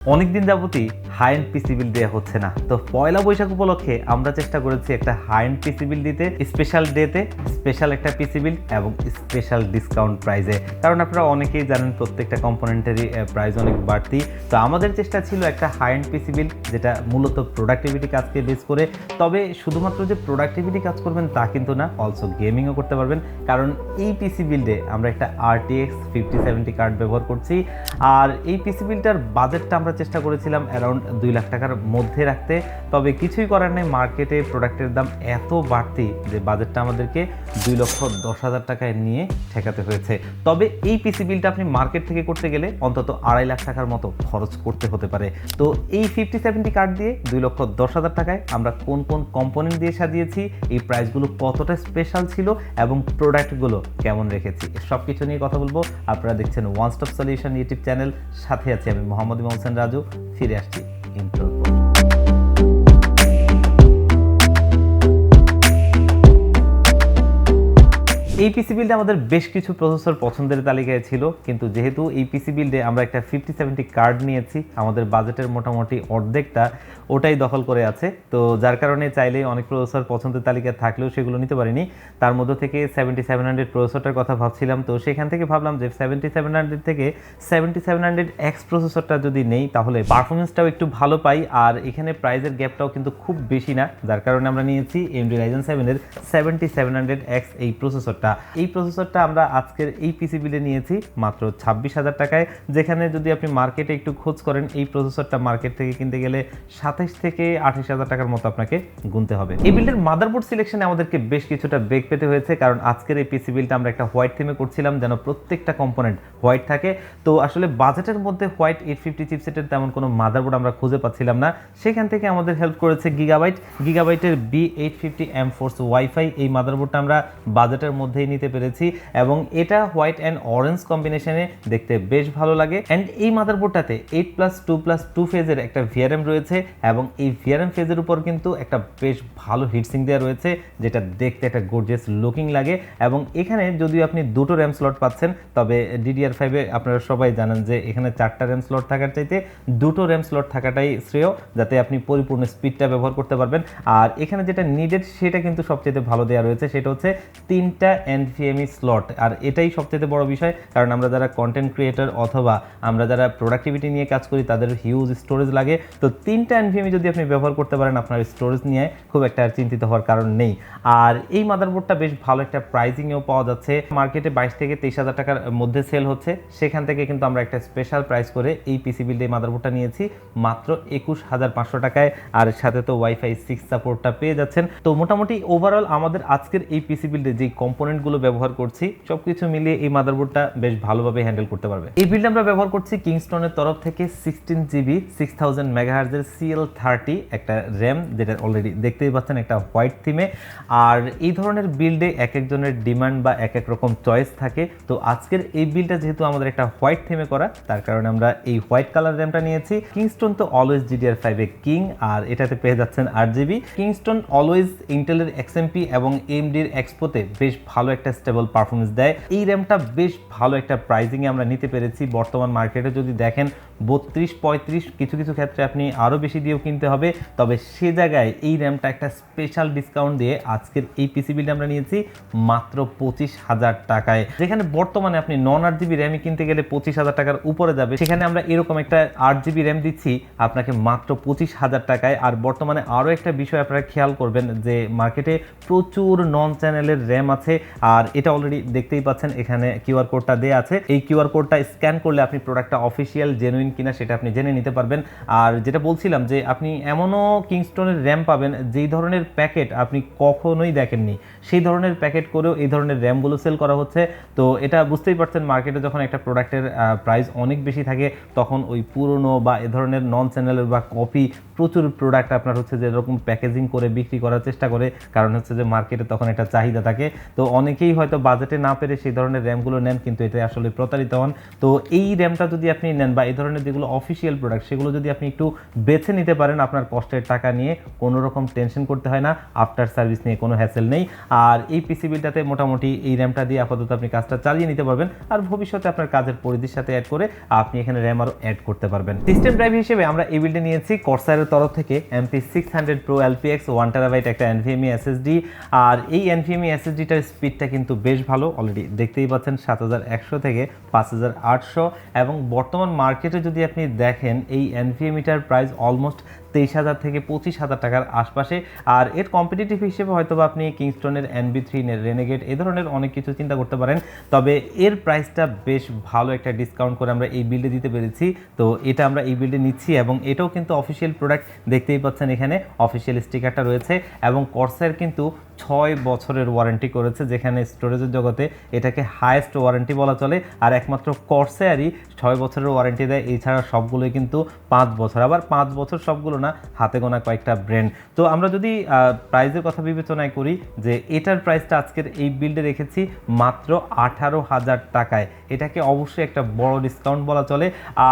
অনেকদিন যাবতই high end পিসি বিল দেওয়া হচ্ছে না। তো পয়লা বৈশাখ উপলক্ষে আমরা চেষ্টা করেছি একটা হাই এন্ড পিসি বিল দিতে, স্পেশাল ডেতে স্পেশাল একটা পিসি বিল এবং স্পেশাল ডিসকাউন্ট প্রাইজে। কারণ আপনারা অনেকেই জানেন প্রত্যেকটা কম্পোনেন্টেরই প্রাইস অনেক বাড়তি। তো আমাদের চেষ্টা ছিল একটা হাই এন্ড পিসি বিল যেটা মূলত প্রোডাক্টিভিটি কাজকে বেস করে। তবে শুধুমাত্র যে প্রোডাক্টিভিটি কাজ করবেন তা কিন্তু না, অলসো গেমিংও করতে পারবেন। কারণ এই পিসি বিল্ডে আমরা একটা RTX 5070 কার্ড ব্যবহার করছি। আর এই পিসি বিলটার বাজেটটা আমরা চেষ্টা করেছিলাম অ্যারাউন্ড 2 লাখ টাকার মধ্যে রাখতে। তবে কিছুই করার নেই, মার্কেটে প্রোডাক্টের দাম এত বাড়তি যে বাজেটটা আমাদেরকে 2,10,000 টাকায় নিয়ে ঠেকাতে হয়েছে। তবে এই পিসি বিলটা আপনি মার্কেট থেকে করতে গেলে অন্তত 2.5 লাখ টাকার মতো খরচ করতে হতে পারে। তো এই 5070 কার্ড দিয়ে 2,10,000 টাকায় আমরা কোন কোন কম্পোনেন্ট দিয়ে সাজিয়েছি, এই প্রাইসগুলো কতটা স্পেশাল ছিল এবং প্রোডাক্টগুলো কেমন রেখেছি, সব কিছু নিয়ে কথা বলবো। আপনারা দেখছেন one stop solution YouTube channel, সাথে আছি আমি মোহাম্মদ ইমাম হোসেন রাজু। ফিরে আসছি ইন্ট্রোর পর। এই পিসি বিল্ডে আমাদের বেশ কিছু প্রসেসর পছন্দের তালিকায় ছিল, কিন্তু যেহেতু এই পিসি বিল্ডে আমরা একটা 5070 কার্ড নিয়েছি, আমাদের বাজেটের মোটামুটি অর্ধেকটা ওটাই দখল করে আছে। তো যার কারণে চাইলেই অনেক প্রসেসর পছন্দের তালিকায় থাকলেও সেগুলো নিতে পারিনি। তার মধ্যে থেকে 7700 প্রসেসরটার কথা ভাবছিলাম, তো সেখান থেকে ভাবলাম যে 7700 থেকে 7700X প্রসেসরটা যদি নেই তাহলে পারফরমেন্সটাও একটু ভালো পাই, আর এখানে প্রাইসের গ্যাপটাও কিন্তু খুব বেশি না। যার কারণে আমরা নিয়েছি AMD Ryzen 7 এর 7700X এই প্রসেসরটা। এই প্রসেসরটা আমরা আজকের এই পিসি বিলে নিয়েছি মাত্র 26,000 টাকায়, যেখানে যদি আপনি মার্কেটে একটু খোঁজ করেন এই প্রসেসরটা মার্কেট থেকে কিনতে গেলে 27 থেকে 28,000 টাকার মতো আপনাকে গুনতে হবে। এই বিল্ডের মাদারবোর্ড সিলেকশনে আমাদেরকে বেশ কিছুটা বেগ পেতে হয়েছে, কারণ আজকের এই পিসি বিলটা আমরা একটা হোয়াইট থিমে করছিলাম যেন প্রত্যেকটা কম্পোনেন্ট হোয়াইট থাকে। তো আসলে বাজেটের মধ্যে হোয়াইট 850 চিপসেটের তেমন কোনো মাদারবোর্ড আমরা খুঁজে পাচ্ছিলাম না। সেখান থেকে আমাদের হেল্প করেছে গিগাবাইটের B850 M4 ওয়াইফাই। এই মাদারবোর্ডটা আমরা বাজেটের মধ্যেই নিতে পেরেছি এবং এটা হোয়াইট অ্যান্ড অরেঞ্জ কম্বিনেশনে দেখতে বেশ ভালো লাগে। অ্যান্ড এই মাদারবোর্ডটাতে 8+2+2 ফেজের একটা VRM রয়েছে এবং এই VRM ফেজের উপর কিন্তু একটা বেশ ভালো হিটসিং দেওয়া রয়েছে, যেটা দেখতে একটা গর্জিয়াস লুকিং লাগে। এবং এখানে যদিও আপনি দুটো র্যাম স্লট পাচ্ছেন, তবে DDR5 এ আপনারা সবাই জানেন যে এখানে 4টা র্যাম স্লট থাকার চাইতে দুটো র্যাম স্লট থাকাটাই শ্রেয়, যাতে আপনি পরিপূর্ণ স্পিডটা ব্যবহার করতে পারবেন। আর এখানে যেটা নিডেড সেটা কিন্তু সবচেয়ে ভালো দেওয়া রয়েছে, সেটা হচ্ছে 3টা NVMe স্লট। আর এটাই সবচেয়ে বড় বিষয়, কারণ আমরা যারা কন্টেন্ট ক্রিয়েটর অথবা আমরা যারা প্রোডাক্টিভিটি নিয়ে কাজ করি তাদের হিউজ স্টোরেজ লাগে। তো 3টা NVMe যদি আপনি ব্যবহার করতে পারেন, আপনার স্টোরেজ নিয়ে খুব একটা চিন্তিত হওয়ার কারণ নেই। আর এই মাদারবোর্ডটা বেশ ভালো একটা প্রাইসিংয়েও পাওয়া যাচ্ছে, মার্কেটে 22 থেকে 23,000 টাকার মধ্যে সেল হচ্ছে। সেখান থেকে কিন্তু আমরা একটা স্পেশাল প্রাইস করে এই পিসি বিল্ডে মাদারবোর্ডটা নিয়েছি মাত্র 21,500 টাকায়, আর সাথে তো ওয়াইফাই 6 সাপোর্টটা পেয়ে যাচ্ছেন। তো মোটামুটি ওভারঅল আমাদের আজকের এই পিসি বিল্ডে যে কম্পোনেন্টগুলো ব্যবহার করছি সবকিছু মিলিয়ে এই মাদারবোর্ডটা বেশ ভালোভাবে হ্যান্ডেল করতে পারবে। এই বিল্ডে আমরা ব্যবহার করছি কিংস্টনের তরফ থেকে 16GB 6000 MHz এর CL30 একটা র্যাম, যেটা অলরেডি দেখতেই পাচ্ছেন একটা হোয়াইট থিমে। আর এই ধরনের বিল্ডে এক একজনের ডিমান্ড বা এক এক রকম চয়েস থাকে। তো আজকের এই বিল্ডটা যেহেতু আমাদের একটা হোয়াইট থিমে করা, তার কারণে আমরা এই হোয়াইট কালার র্যামটা নিয়েছি। কিংস্টন তো অলওয়েজ DDR5 এ কিং, আর এটাতে পেয়ে যাচ্ছেন 8GB। কিংস্টন অলওয়েজ ইন্টেলের XMP এবং AMD এর এক্সপোতে বেশ ভালো একটা স্টেবল পারফরমেন্স দেয়। এই র্যামটা বেশ ভালো একটা প্রাইজিংয়ে আমরা নিতে পেরেছি। বর্তমান মার্কেটে যদি দেখেন 32-35, কিছু কিছু ক্ষেত্রে আপনি আরও বেশি দিয়েও কিনতে হবে। তবে সে জায়গায় এই র্যামটা একটা স্পেশাল ডিসকাউন্ট দিয়ে আজকের এই পিসি বিলটা আমরা নিয়েছি মাত্র 25,000 টাকায়। যেখানে বর্তমানে আপনি নন 8GB র্যামই কিনতে গেলে 25,000 টাকার উপরে যাবে, সেখানে আমরা এরকম একটা 8GB র্যাম দিচ্ছি আপনাকে মাত্র 25,000 টাকায়। আর বর্তমানে আরও একটা বিষয় আপনারা খেয়াল করবেন যে মার্কেটে প্রচুর নন চ্যানেলের র্যাম আছে, আর এটা অলরেডি দেখতেই পাচ্ছেন এখানে কিউআর কোডটা দেওয়া আছে। এই কিউআর কোডটা স্ক্যান করলে আপনি প্রোডাক্টটা অফিসিয়াল জেনুইন কিনা সেটা আপনি জেনে নিতে পারবেন। আর যেটা বলছিলাম যে আপনি এমনও কিংস্টনের র্যাম পাবেন যেই ধরনের প্যাকেট আপনি কখনোই দেখেননি, সেই ধরনের প্যাকেট করেও এই ধরনের র্যামগুলো সেল করা হচ্ছে। তো এটা বুঝতেই পারছেন, মার্কেটে যখন একটা প্রোডাক্টের প্রাইস অনেক বেশি থাকে তখন ওই পুরনো বা এ ধরনের নন চ্যানেলের বা কপি প্রচুর প্রোডাক্ট আপনার হচ্ছে যে এরকম প্যাকেজিং করে বিক্রি করার চেষ্টা করে, কারণ হচ্ছে যে মার্কেটে তখন একটা চাহিদা থাকে। তো অনেকেই হয়তো বাজেটে না পেরে সেই ধরনের র্যামগুলো নেন, কিন্তু এটা আসলে প্রতারিত হন। তো এই র্যামটা যদি আপনি নেন বা এই ধরনের যেগুলো অফিসিয়াল প্রোডাক্ট সেগুলো যদি আপনি একটু বেছে নিতে পারেন, আপনার কষ্টের টাকা নিয়ে কোনো রকম টেনশন করতে হয় না, আফটার সার্ভিস নিয়ে কোনো হ্যাসেল নেই। আর এই পিসি বিলটাতে মোটামুটি এই র্যামটা দিয়ে আপাতত আপনি কাজটা চালিয়ে নিতে পারবেন, আর ভবিষ্যতে আপনার কাজের পরিধির সাথে অ্যাড করে আপনি এখানে র্যাম আরও অ্যাড করতে পারবেন। সিস্টেম ড্রাইভ হিসেবে আমরা এই বিল্ডে নিয়েছি কর্সারের তরফ থেকে MP600 Pro LPX 1TB একটা NVMe SSD। আর এই NVMe SSDটার স্পিডটা কিন্তু বেশ ভালো, অলরেডি দেখতেই পাচ্ছেন 7100 থেকে 5800, এবং বর্তমান মার্কেটে যদি আপনি দেখেন এই NVMeটার প্রাইস অলমোস্ট 23,000 থেকে 25,000 টাকার আশপাশে। আর এর কম্পিটিটিভ হিসেবে হয়তো বা আপনি কিংস্টনের NB3, রেনেগেড এই ধরনের অনেক কিছু চিন্তা করতে পারেন, তবে এর প্রাইসটা বেশ ভালো একটা ডিসকাউন্ট করে আমরা এই বিল্ডে দিতে পেরেছি। তো এটা আমরা এই বিল্ডে নিচ্ছি, এবং এটাও কিন্তু অফিসিয়াল প্রোডাক্ট, দেখতেই পাচ্ছেন এখানে অফিসিয়াল স্টিকারটা রয়েছে, এবং কর্সার কিন্তু 6 বছরের ওয়ারেন্টি করেছে, যেখানে স্টোরেজের জগতে এটাকে হাইয়েস্ট ওয়ারেন্টি বলা চলে। আর একমাত্র কর্সারই 6 বছরের ওয়ারেন্টি দেয়, এছাড়া সবগুলোই কিন্তু 5 বছর। আবার 5 বছর সবগুলো না, হাতে গোনা কয়েকটা ব্র্যান্ড। তো আমরা যদি প্রাইসের কথা বিবেচনায় করি, যে এটার প্রাইসটা আজকের এই বিল্ডে রেখেছি মাত্র 18,000 টাকায়, এটাকে অবশ্যই একটা বড় ডিসকাউন্ট বলা চলে।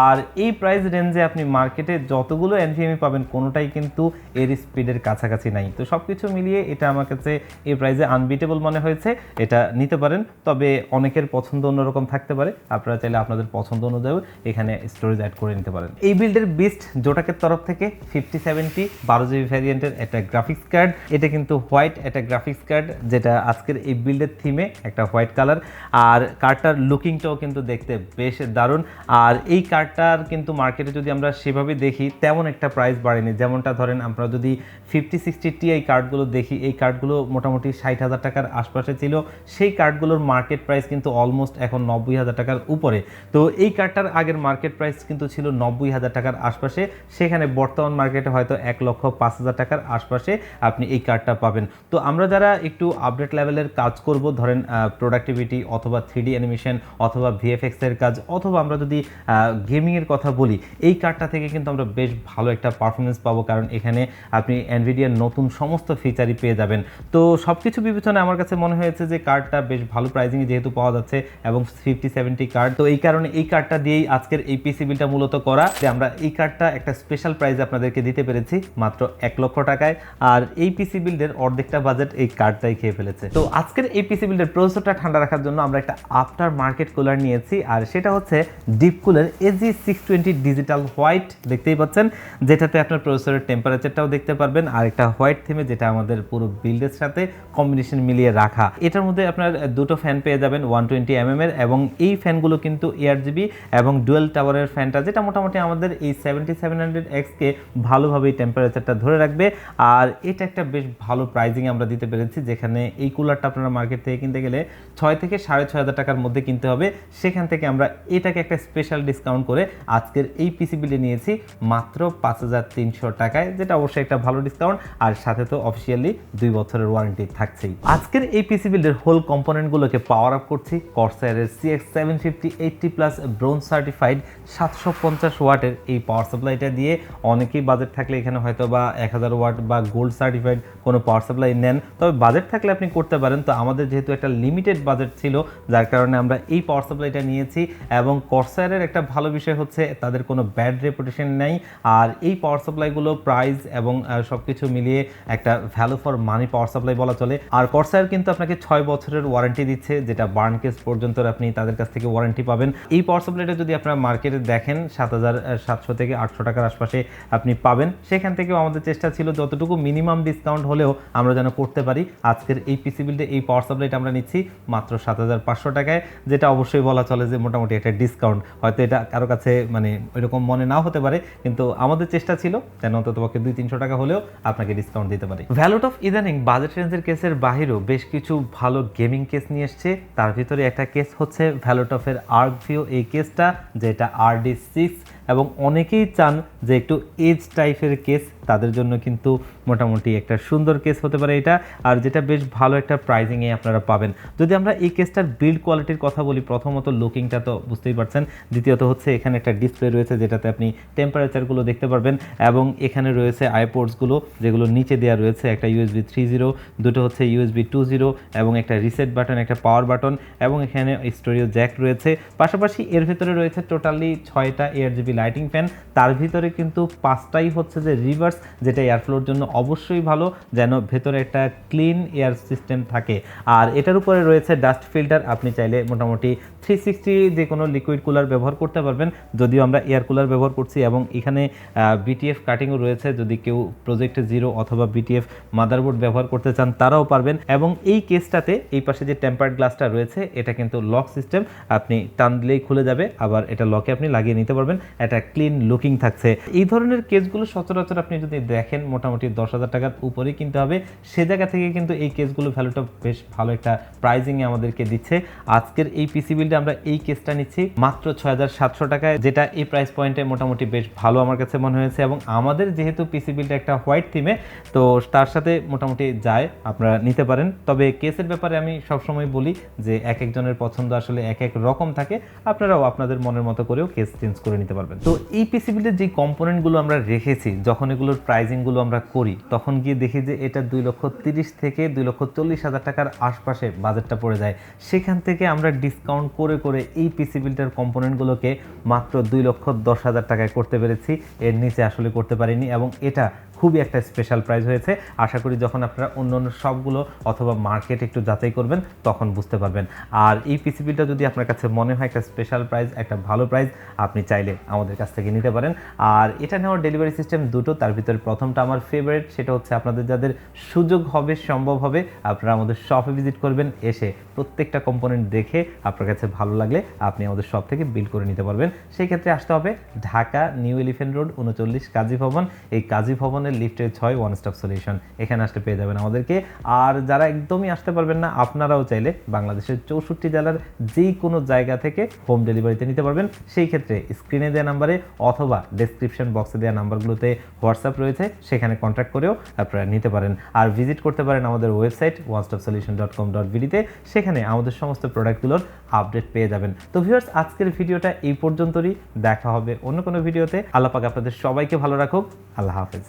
আর এই প্রাইস রেঞ্জে আপনি মার্কেটে যতগুলো NVMe পাবেন কোনোটাই কিন্তু এর স্পিডের কাছাকাছি নাই। তো সব কিছু মিলিয়ে এটা আমার কাছে এই প্রাইসে আনবিটেবল মনে হয়েছে, এটা নিতে পারেন। তবে অনেকের পছন্দ অন্যরকম থাকতে পারে, আপনারা চাইলে আপনাদের পছন্দ অনুযায়ী এখানে স্টোরেজ অ্যাড করে নিতে পারেন। এই বিল্ডের বিস্ট জোটাকের তরফ থেকে 5070 12GB ভ্যারিয়েন্টের একটা গ্রাফিক্স কার্ড, এটা কিন্তু হোয়াইট একটা গ্রাফিক্স কার্ড, যেটা আজকের এই বিল্ডের থিমে একটা হোয়াইট কালার। আর কার্ডটার লুকিংটাও কিন্তু দেখতে বেশ দারুণ। আর এই কার্ডটার কিন্তু মার্কেটে যদি আমরা সেভাবে দেখি তেমন একটা প্রাইস বাড়েনি, যেমনটা ধরেন আমরা যদি 5060 Ti কার্ডগুলো দেখি, এই কার্ডগুলো মোটামুটি 60,000 টাকার আশপাশে ছিল, সেই কার্ডগুলোর মার্কেট প্রাইস কিন্তু অলমোস্ট এখন 90,000 টাকার উপরে। তো এই কার্ডটার আগের মার্কেট প্রাইস কিন্তু ছিল 90,000 টাকার আশপাশে, সেখানে বর্তমান মার্কেটে হয়তো 1,05,000 টাকার আশপাশে আপনি এই কার্ডটা পাবেন। তো আমরা যারা একটু আপডেট লেভেলের কাজ করব, ধরেন প্রোডাক্টিভিটি অথবা 3D অ্যানিমেশন অথবা VFX এর কাজ, অথবা আমরা যদি গেমিংয়ের কথা বলি, এই কার্ডটা থেকে কিন্তু আমরা বেশ ভালো একটা পারফরমেন্স পাবো, কারণ এখানে আপনি এনভিডিয়ার নতুন সমস্ত ফিচারই পেয়ে যাবেন। তো সব কিছু বিবেচনায় আমার কাছে মনে হয়েছে যে কার্ডটা বেশ ভালো প্রাইজিংয়ে যেহেতু পাওয়া যাচ্ছে, এবং 5070 কার্ড, তো এই কারণে এই কার্ডটা দিয়েই আজকের এই পিসি বিলটা মূলত করা, যে আমরা এই কার্ডটা একটা স্পেশাল প্রাইজে আপনাদেরকে দিতে পেরেছি মাত্র 1 লক্ষ টাকায়। আর এই পিসি বিল্ডের অর্ধেকটা বাজেট এই কার্ডটাই খেয়ে ফেলেছে। তো আজকের এই পিসি বিল্ডের প্রসেসরটা ঠান্ডা রাখার জন্য আমরা একটা আফটার মার্কেট কুলার নিয়েছি, আর সেটা হচ্ছে deep cooler AG620 digital white, দেখতেই পাচ্ছেন, যেটাতে আপনার প্রসেসরের টেম্পারেচারটাও দেখতে পারবেন, আর একটা হোয়াইট থিমে, যেটা আমাদের পুরো বিল্ডের সাথে কম্বিনেশন মিলিয়ে রাখা। এটার মধ্যে আপনার দুটো ফ্যান পেয়ে যাবেন 120 mm এর, এবং এই ফ্যানগুলো কিন্তু ARGB এবং ডুয়েল টাওয়ারের ফ্যানটা, যেটা মোটামুটি আমাদের এই 7700X কে ভালোভাবেই টেম্পারেচারটা ধরে রাখবে। আর এটা একটা বেশ ভালো প্রাইজিং আমরা দিতে পেরেছি, যেখানে এই কুলারটা আপনারা মার্কেট থেকে কিনতে গেলে 6 থেকে 6,500 টাকার মধ্যে কিনতে হবে, সেখান থেকে আমরা এটাকে একটা স্পেশাল ডিসকাউন্ট করে আজকের এই পিসি বিলে নিয়েছি মাত্র 5,300 টাকায়, যেটা অবশ্যই একটা ভালো ডিসকাউন্ট, আর সাথে তো অফিসিয়ালি 2 বছরের ওয়ারেন্টি থাকছেই। আজকের এই পিসি বিল্ডের হোল কম্পোনেন্টগুলোকে পাওয়ার আপ করছি কর্সারের CX750 80+ ব্রোঞ্জ সার্টিফাইড 750 ওয়াটের এই পাওয়ার সাপ্লাইটা দিয়ে। অনেকেই বাজেট থাকলে এখানে হয়তো বা 1000 ওয়াট বা গোল্ড সার্টিফাইড কোনো পাওয়ার সাপ্লাই নেন, তবে বাজেট থাকলে আপনি করতে পারেন। তো আমাদের যেহেতু একটা লিমিটেড বাজেট ছিল, যার কারণে আমরা এই পাওয়ার সাপ্লাইটা নিয়েছি। এবং কর্সারের একটা ভালো বিষয় হচ্ছে তাদের কোনো ব্যাড রেপুটেশন নেই, আর এই পাওয়ার সাপ্লাইগুলো প্রাইস এবং সব কিছু মিলিয়ে একটা value for money power supply বলা চলে। আর কর্সার কিন্তু আপনাকে 6 বছরের ওয়ারেন্টি দিচ্ছে, যেটা বার্ন কেস পর্যন্ত আপনি তাদের কাছ থেকে ওয়ারেন্টি পাবেন। এই পাওয়ার সাপ্লাইটা যদি আপনারা মার্কেটে দেখেন 7,700 থেকে 800 টাকার আশপাশে আপনি পাবেন, সেখান থেকেও আমাদের চেষ্টা ছিল যতটুকু মিনিমাম ডিসকাউন্ট হলেও আমরা যেন করতে পারি। আজকের এই পিসি বিল্ডে এই পাওয়ার সাপ্লাইটা আমরা নিচ্ছি মাত্র 7,500 টাকায়, যেটা অবশ্যই বলা চলে যে মোটামুটি একটা ডিসকাউন্ট। হয়তো এটা কারো কাছে মানে ওইরকম মনে নাও হতে পারে, কিন্তু আমাদের চেষ্টা ছিল যেন অন্ততপক্ষে 200-300 টাকা হলেও আপনাকে ডিসকাউন্ট দিতে পারি। ভ্যালুট অফ ইদানিং বাজেট রেঞ্জের কেসের বাহিরেও বেশ কিছু ভালো গেমিং কেস নিয়ে এসছে। তার ভিতরে একটা কেস হচ্ছে ভ্যালুট অফের আর্কভিউ এই কেসটা, যেটা RD6 এবং অনেকেই চান যে একটু এজ টাইপের কেস, তাদের জন্য কিন্তু মোটামুটি একটা সুন্দর কেস হতে পারে এটা, আর যেটা বেশ ভালো একটা প্রাইজিংয়ে আপনারা পাবেন। যদি আমরা এই কেসটার বিল্ড কোয়ালিটির কথা বলি, প্রথমত লুকিংটা তো বুঝতেই পারছেন, দ্বিতীয়ত হচ্ছে এখানে একটা ডিসপ্লে রয়েছে যেটাতে আপনি টেম্পারেচারগুলো দেখতে পারবেন, এবং এখানে রয়েছে আইপোর্টসগুলো যেগুলো নিচে দেওয়া রয়েছে, একটা USB 3.0, দুটো হচ্ছে USB 2.0 এবং একটা রিসেট বাটন, একটা পাওয়ার বাটন, এবং এখানে স্টোরিও জ্যাক রয়েছে। পাশাপাশি এর ভিতরে রয়েছে টোটালি 6টা ARGB লাইটিং ফ্যান, তার ভিতরে কিন্তু 5টাই হচ্ছে যে রিভার্স, যেটা এয়ারফ্লোর জন্য অবশ্যই ভালো, যেন ভেতরে একটা ক্লিন এয়ার সিস্টেম থাকে। আর এটার উপরে রয়েছে ডাস্ট ফিল্টার, আপনি চাইলে মোটামুটি 360 যে কোনো লিকুইড কুলার ব্যবহার করতে পারবেন, যদিও আমরা এয়ার কুলার ব্যবহার করছি, এবং এখানে BTF কাটিংও রয়েছে, যদি কেউ প্রজেক্ট জিরো অথবা BTF মাদারবোর্ড ব্যবহার করতে চান তারাও পারবেন। এবং এই কেসটাতে এই পাশে যে টেম্পার্ড গ্লাসটা রয়েছে এটা কিন্তু লক সিস্টেম, আপনি টান দিলেই খুলে যাবে, আবার এটা লকে আপনি লাগিয়ে নিতে পারবেন, এটা ক্লিন লুকিং থাকছে। এই ধরনের কেসগুলো সচরাচর আপনি যদি দেখেন মোটামুটি 10,000 টাকার উপরেই কিনতে হবে, সে জায়গা থেকে কিন্তু এই কেসগুলো ভ্যালুটা বেশ ভালো একটা প্রাইজিংয়ে আমাদেরকে দিচ্ছে। আজকের এই পিসি বিল্ডে আমরা এই কেসটা নিচ্ছি মাত্র 6,700 টাকায়, যেটা এই প্রাইস পয়েন্টে মোটামুটি বেশ ভালো আমার কাছে মনে হয়েছে। এবং আমাদের যেহেতু পিসি বিল্ডটা একটা হোয়াইট থিমে, তো তার সাথে মোটামুটি যায়, আপনারা নিতে পারেন। তবে কেসের ব্যাপারে আমি সবসময় বলি যে এক একজনের পছন্দ আসলে এক এক রকম থাকে, আপনারাও আপনাদের মনের মতো করেও কেস চেঞ্জ করে নিতে পারবেন। তো এই পিসি বিল্ডের যে কম্পোনেন্টগুলো আমরা রেখেছি, যখন এগুলোর প্রাইজিংগুলো আমরা করি তখন গিয়ে দেখি যে এটা 2,30,000 থেকে 2,40,000 টাকার আশপাশে বাজেটটা পড়ে যায়। সেখান থেকে আমরা ডিসকাউন্ট করে করে এই পিসি বিল্ডের কম্পোনেন্টগুলোকে মাত্র 2,10,000 টাকায় করতে পেরেছি, এর নিচে আসলে করতে পারিনি, এবং এটা খুবই একটা স্পেশাল প্রাইস হয়েছে। আশা করি যখন আপনারা অন্য অন্য সবগুলো অথবা মার্কেট একটু যাচাই করবেন তখন বুঝতে পারবেন। আর এই পিসি বিলটা যদি আপনার কাছে মনে হয় একটা স্পেশাল প্রাইস, একটা ভালো প্রাইস, আপনি চাইলে আমাদের কাছ থেকে নিতে পারেন। আর এটা নেওয়ার ডেলিভারি সিস্টেম দুটো, তার ভিতরে প্রথমটা আমার ফেভারিট, সেটা হচ্ছে আপনাদের যাদের সুযোগ হবে, সম্ভব হবে, আপনারা আমাদের শপে ভিজিট করবেন, এসে প্রত্যেকটা কম্পোনেন্ট দেখে আপনার কাছে ভালো লাগলে আপনি আমাদের শপ থেকে বিল করে নিতে পারবেন। সেই ক্ষেত্রে আসতে হবে ঢাকা নিউ এলিফ্যান্ট রোড 39 কাজী ভবন। এই কাজী ভবনের লিফটে 6 ওয়ান স্টপ সলিউশন, এখানে আসতে পেয়ে যাবেন আমাদেরকে। আর যারা একদমই আসতে পারবেন না, আপনারাও চাইলে বাংলাদেশের 64 জেলার যে কোনো জায়গা থেকে হোম ডেলিভারিতে নিতে পারবেন। সেই ক্ষেত্রে স্ক্রিনে দেওয়া নাম্বারে অথবা ডেসক্রিপশন বক্সে দেওয়া নাম্বারগুলোতে হোয়াটসঅ্যাপ রয়েছে, সেখানে কন্ট্যাক্ট করেও আপনারা নিতে পারেন। আর ভিজিট করতে পারেন আমাদের ওয়েবসাইট onestopsolution.com.bd-তে, সেখানে আমাদের সমস্ত প্রোডাক্টগুলোর আপডেট পেয়ে যাবেন। তো ভিউয়ার্স, আজকের ভিডিওটা এই পর্যন্তই, দেখা হবে অন্য কোনো ভিডিওতে। আল্লাহ পাক আপনাদের সবাইকে ভালো রাখুক। আল্লাহ হাফেজ।